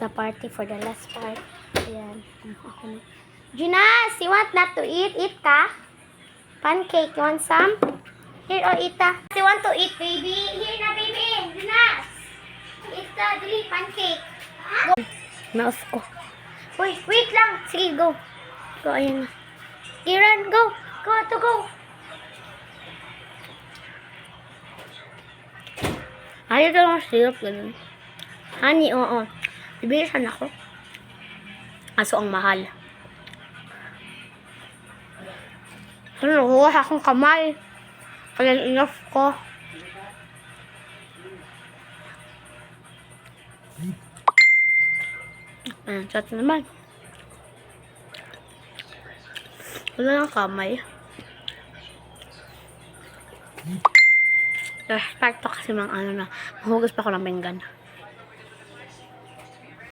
the party for the last part. Ayan. Okay. Junas, you want not to eat? Eat ka? Pancake, you want some? Here, or eat ta. You want to eat, baby? Here na, baby. Junas. Eat the dali, pancake. Go. Mouse ko. Wait lang. Sige, go. Go, ayan na. Kiran, go. Go to go. Ayaw ka lang syrup, ganun. Honey, oo. Bibilisan ako. Aso ang mahal. Ano, nakuha akong kamay. Kaya enough ko. Ayan, chat naman. Wala ng kamay. Start to kasi mga ano na. Mahugas pa ako ng pinggan.